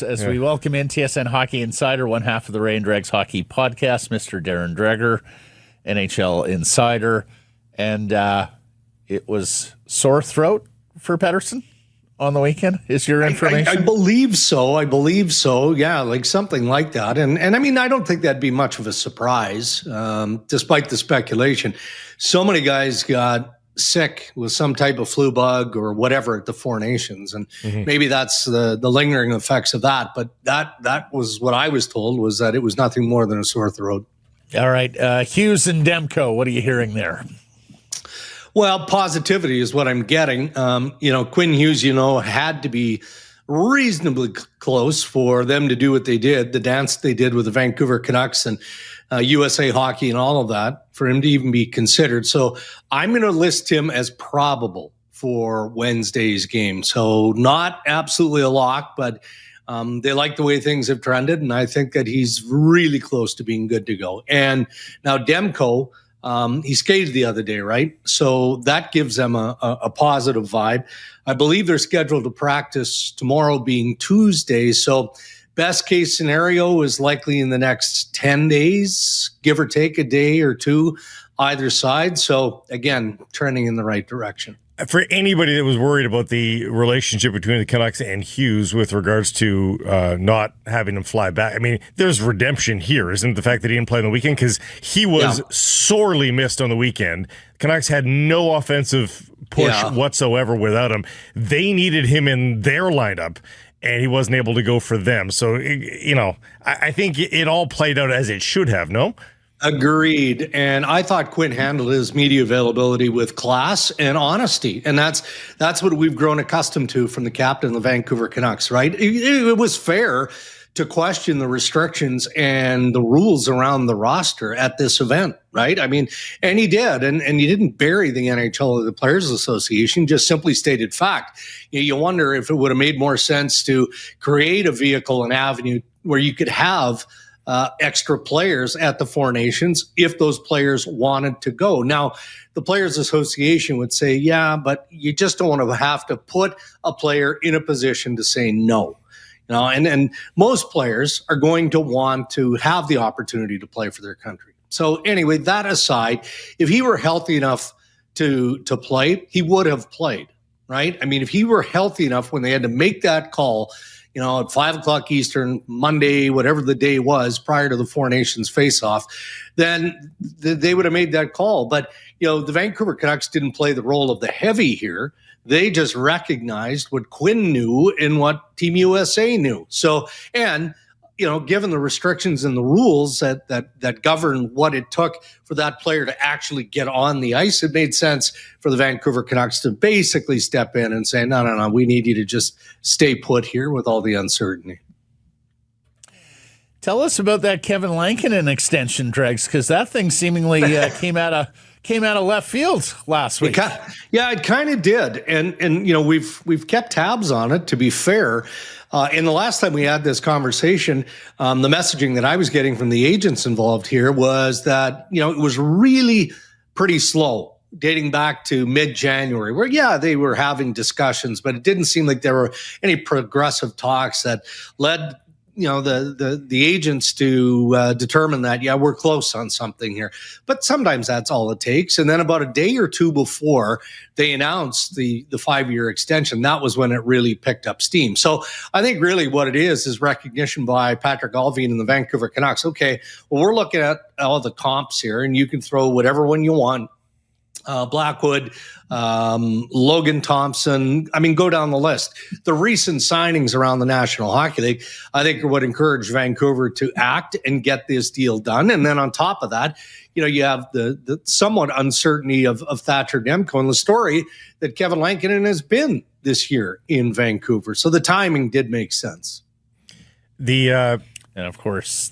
As we welcome in TSN Hockey Insider, one half of the Ray and Dregs Hockey Podcast, Mr. Darren Dreger, NHL Insider. And it was sore throat for Pettersson on the weekend, is your information? I believe so. Yeah, like something like that. And I mean, I don't think that'd be much of a surprise, despite the speculation. So many guys got sick with some type of flu bug or whatever at the Four Nations, and maybe that's the lingering effects of that. But that was what I was told, was that it was nothing more than a sore throat. All right, Hughes and Demko, what are you hearing there? Well, positivity is what I'm getting. Quinn Hughes, had to be reasonably close for them to do what they did, the dance they did with the Vancouver Canucks and USA Hockey and all of that, for him to even be considered. So I'm going to list him as probable for Wednesday's game. So not absolutely a lock, but they like the way things have trended, and I think that he's really close to being good to go. And now Demko, he skated the other day, right? So that gives them a positive vibe. I believe they're scheduled to practice tomorrow being Tuesday. So best case scenario is likely in the next 10 days, give or take a day or two either side. So again, trending in the right direction. For anybody that was worried about the relationship between the Canucks and Hughes with regards to not having him fly back, I mean, there's redemption here, isn't it? The fact that he didn't play on the weekend, because he was sorely missed on the weekend. Canucks had no offensive push whatsoever without him. They needed him in their lineup, and he wasn't able to go for them. So, I think it all played out as it should have, no? Agreed. And I thought Quinn handled his media availability with class and honesty. And that's what we've grown accustomed to from the captain of the Vancouver Canucks, right? It was fair to question the restrictions and the rules around the roster at this event, right? I mean, and he did. And he didn't bury the NHL or the Players Association, just simply stated fact. You wonder if it would have made more sense to create a vehicle, an avenue where you could have extra players at the Four Nations if those players wanted to go. Now, the Players Association would say, yeah, but you just don't want to have to put a player in a position to say no. And most players are going to want to have the opportunity to play for their country. So anyway, that aside, if he were healthy enough to play, he would have played, right? I mean, if he were healthy enough when they had to make that call, at 5 o'clock Eastern, Monday, whatever the day was prior to the Four Nations face-off, then they would have made that call. But, the Vancouver Canucks didn't play the role of the heavy here. They just recognized what Quinn knew and what Team USA knew. So, and, given the restrictions and the rules that govern what it took for that player to actually get on the ice, it made sense for the Vancouver Canucks to basically step in and say, no, we need you to just stay put here with all the uncertainty. Tell us about that Kevin Lankinen extension, Dregs, because that thing seemingly came out of left field last week. It kind of did, and we've kept tabs on it. To be fair, and the last time we had this conversation, the messaging that I was getting from the agents involved here was that it was really pretty slow, dating back to mid-January, where they were having discussions, but it didn't seem like there were any progressive talks that led the agents to determine that, we're close on something here. But sometimes that's all it takes. And then about a day or two before they announced the 5-year extension, that was when it really picked up steam. So I think really what it is recognition by Patrick Allvin and the Vancouver Canucks. Okay, well, we're looking at all the comps here, and you can throw whatever one you want. Blackwood, Logan Thompson. I mean, go down the list. The recent signings around the National Hockey League, I think, would encourage Vancouver to act and get this deal done. And then on top of that, you have the somewhat uncertainty of Thatcher Demko and the story that Kevin Lankinen has been this year in Vancouver. So the timing did make sense. And of course,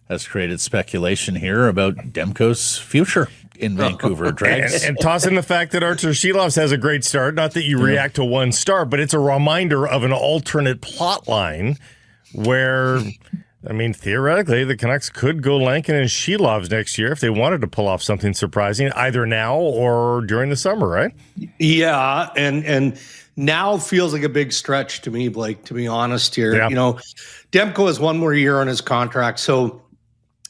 has created speculation here about Demko's future in Vancouver. Dregs. And toss in the fact that Artur Shilovs has a great start. Not that you react to one start, but it's a reminder of an alternate plot line where, I mean, theoretically, the Canucks could go Lankinen and Shilovs next year if they wanted to pull off something surprising, either now or during the summer, right? Yeah, and now feels like a big stretch to me, Blake, to be honest here. Yeah. Demko has one more year on his contract, so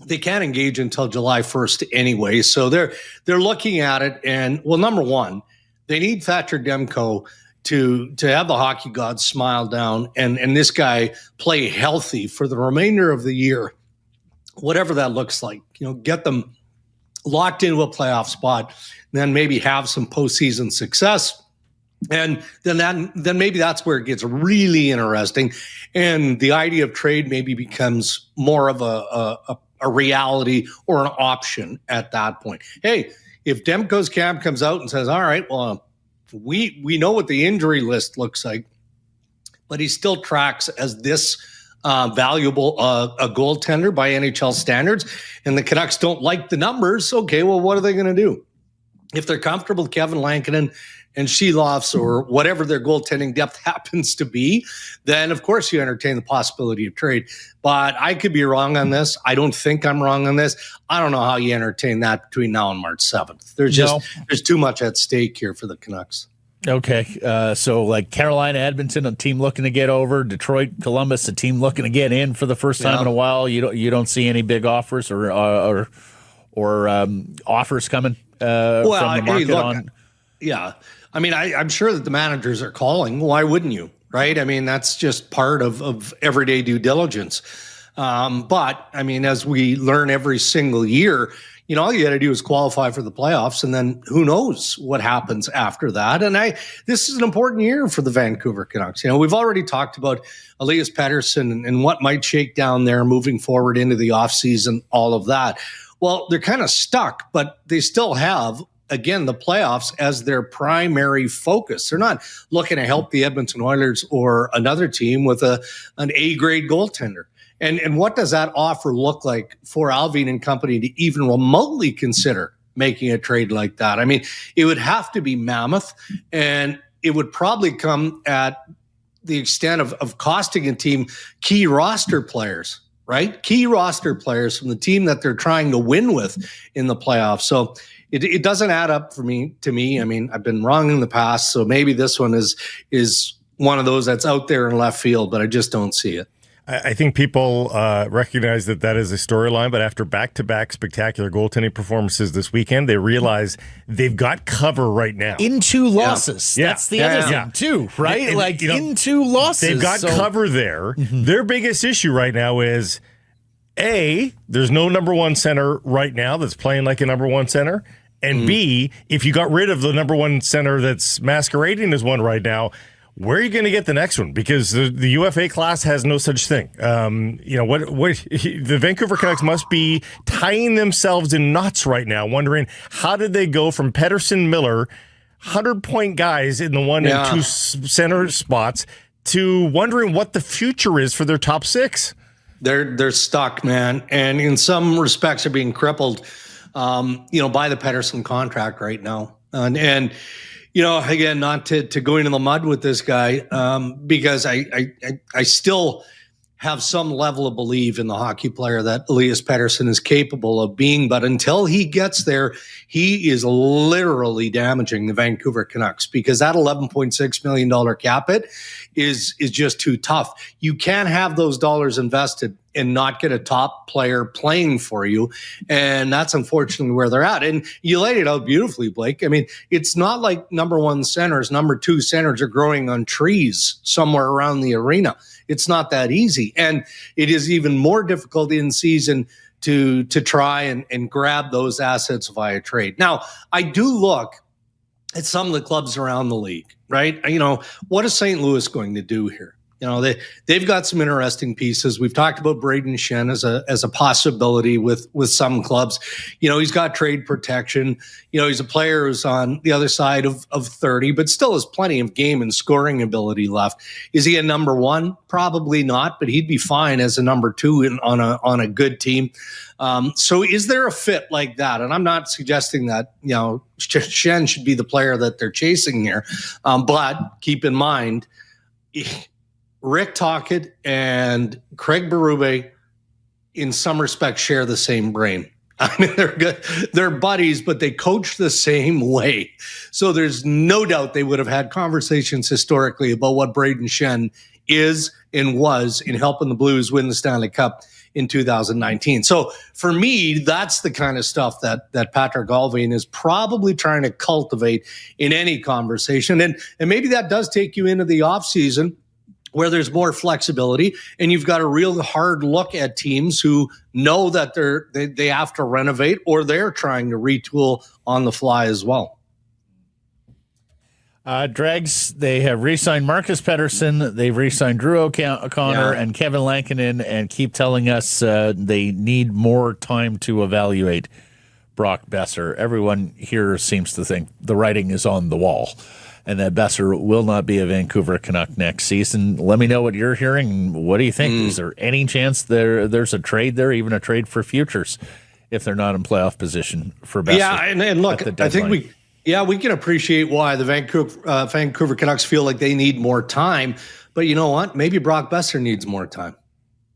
they can't engage until July 1st anyway. So they're looking at it, and well, number one, they need Thatcher Demko to have the hockey gods smile down and this guy play healthy for the remainder of the year, whatever that looks like. Get them locked into a playoff spot, then maybe have some postseason success. And then maybe that's where it gets really interesting. And the idea of trade maybe becomes more of a reality or an option at that point. Hey, if Demko's camp comes out and says, all right, well, we know what the injury list looks like, but he still tracks as this valuable a goaltender by NHL standards, and the Canucks don't like the numbers, okay, well, what are they going to do? If they're comfortable with Kevin Lankinen and Sheloffs or whatever their goaltending depth happens to be, then of course you entertain the possibility of trade. But I could be wrong on this. I don't think I'm wrong on this. I don't know how you entertain that between now and March 7th. There's too much at stake here for the Canucks. Okay, so like Carolina, Edmonton, a team looking to get over. Detroit, Columbus, a team looking to get in for the first time in a while. You don't see any big offers or offers coming from the market Yeah. I mean, I'm sure that the managers are calling. Why wouldn't you? Right? I mean, that's just part of everyday due diligence. But, I mean, as we learn every single year, all you got to do is qualify for the playoffs, and then who knows what happens after that. And this is an important year for the Vancouver Canucks. We've already talked about Elias Pettersson and what might shake down there moving forward into the offseason, all of that. Well, they're kind of stuck, but they still have, again, the playoffs as their primary focus. They're not looking to help the Edmonton Oilers or another team with an A-grade goaltender. And what does that offer look like for Alvin and company to even remotely consider making a trade like that? I mean, it would have to be mammoth, and it would probably come at the extent of costing a team key roster players, right? Key roster players from the team that they're trying to win with in the playoffs. So it doesn't add up to me. I mean, I've been wrong in the past, so maybe this one is one of those that's out there in left field, but I just don't see it. I think people recognize that is a storyline, but after back-to-back spectacular goaltending performances this weekend, they realize they've got cover right now. In two losses. Yeah. That's the other thing, too, right? And, in two losses. They've got cover there. Mm-hmm. Their biggest issue right now is, A, there's no number one center right now that's playing like a number one center, and B, if you got rid of the number one center that's masquerading as one right now, where are you going to get the next one? Because the UFA class has no such thing. The Vancouver Canucks must be tying themselves in knots right now, wondering how did they go from Pettersson, Miller, 100-point guys in the one and two center spots, to wondering what the future is for their top six. They're stuck, man, and in some respects are being crippled, by the Pettersson contract right now, and. Again, not to go into the mud with this guy, because I still have some level of belief in the hockey player that Elias Pettersson is capable of being. But until he gets there, he is literally damaging the Vancouver Canucks, because that $11.6 million cap hit is just too tough. You can't have those dollars invested and not get a top player playing for you. And that's unfortunately where they're at. And you laid it out beautifully, Blake. I mean, it's not like number one centers, number two centers are growing on trees somewhere around the arena. It's not that easy. And it is even more difficult in season to try and grab those assets via trade. Now, I do look at some of the clubs around the league, right? What is St. Louis going to do here? They've got some interesting pieces. We've talked about Braden Shen as a possibility with some clubs. He's got trade protection. He's a player who's on the other side of 30, but still has plenty of game and scoring ability left. Is he a number one? Probably not, but he'd be fine as a number two on a good team. So is there a fit like that? And I'm not suggesting that, Shen should be the player that they're chasing here. But keep in mind, Rick Tocchet and Craig Berube, in some respects, share the same brain. I mean, they're good. They're buddies, but they coach the same way. So there's no doubt they would have had conversations historically about what Braden Shen is and was in helping the Blues win the Stanley Cup in 2019. So for me, that's the kind of stuff that Patrick Allvin is probably trying to cultivate in any conversation. And maybe that does take you into the offseason where there's more flexibility and you've got a real hard look at teams who know that they have to renovate or they're trying to retool on the fly as well. Dregs, they have re-signed Marcus Pettersson, they've re-signed Drew O'Connor and Kevin Lankinen, and keep telling us they need more time to evaluate Brock Boeser. Everyone here seems to think the writing is on the wall and that Boeser will not be a Vancouver Canuck next season. Let me know what you're hearing. What do you think? Is there any chance there's a trade there, even a trade for futures, if they're not in playoff position for Boeser? Yeah, and look, I think we can appreciate why the Vancouver Canucks feel like they need more time. But you know what? Maybe Brock Boeser needs more time,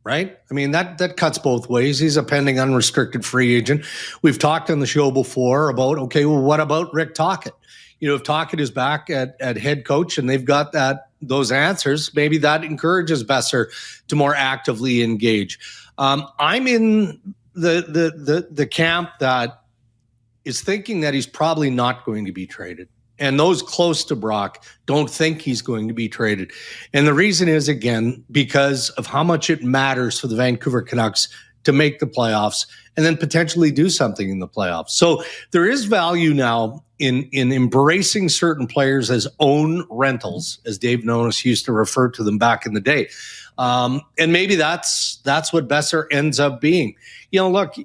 right? I mean, that cuts both ways. He's a pending unrestricted free agent. We've talked on the show before about, okay, well, what about Rick Tocchet? You know, if Tocchet is back at head coach and they've got those answers, maybe that encourages Boeser to more actively engage. I'm in the camp that is thinking that he's probably not going to be traded. And those close to Brock don't think he's going to be traded. And the reason is, again, because of how much it matters for the Vancouver Canucks to make the playoffs and then potentially do something in the playoffs. So there is value now in embracing certain players as own rentals, as Dave Nonis used to refer to them back in the day. And maybe that's what Boeser ends up being. You know, look,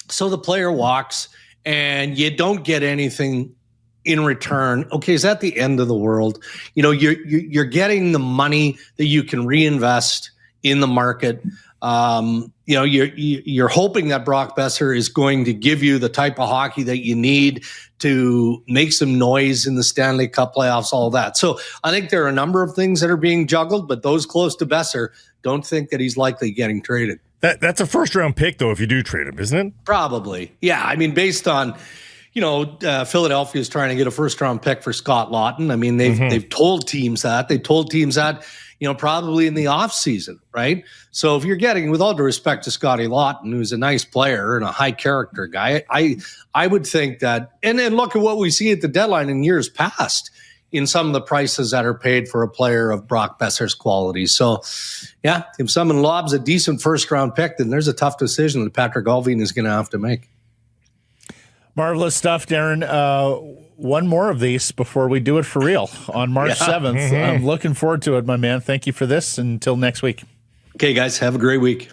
so the player walks and you don't get anything in return. Okay, is that the end of the world? You know, you're getting the money that you can reinvest in the market. You know, you're hoping that Brock Boeser is going to give you the type of hockey that you need to make some noise in the Stanley Cup playoffs, all that. So I think there are a number of things that are being juggled, but those close to Boeser don't think that he's likely getting traded. That's a first-round pick, though, if you do trade him, isn't it? Probably. Yeah, I mean, based on, you know, Philadelphia is trying to get a first-round pick for Scott Laughton. I mean, they've told teams that. They told teams that, you know, probably in the offseason, right? So if you're getting, with all due respect to Scotty Laughton, who's a nice player and a high-character guy, I would think that, and then look at what we see at the deadline in years past in some of the prices that are paid for a player of Brock Boeser's quality. So, yeah, if someone lobs a decent first-round pick, then there's a tough decision that Patrick Allvin is going to have to make. Marvelous stuff, Darren. One more of these before we do it for real on March 7th. I'm looking forward to it, my man. Thank you for this. Until next week. Okay, guys, have a great week.